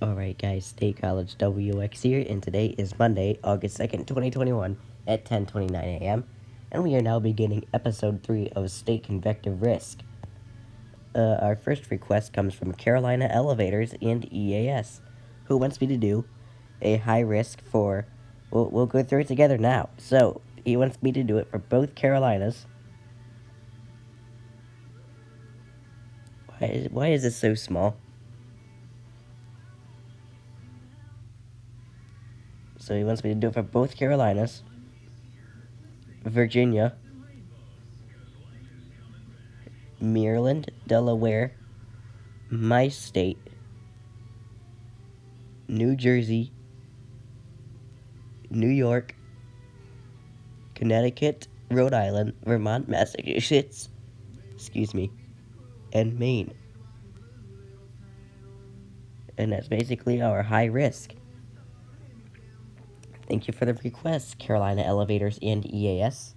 Alright guys, State College WX here, and today is Monday, August 2nd, 2021 at 10:29 a.m. And we are now beginning episode 3 of State Convective Risk. Our first request comes from Carolina Elevators and EAS, who wants me to do a high risk for, we'll go through it together now. So, he wants me to do it for both Carolinas. Why is this so small? So he wants me to do it for both Carolinas, Virginia, Maryland, Delaware, my state, New Jersey, New York, Connecticut, Rhode Island, Vermont, Massachusetts, and Maine. And that's basically our high risk. Thank you for the request, Carolina Elevators and EAS.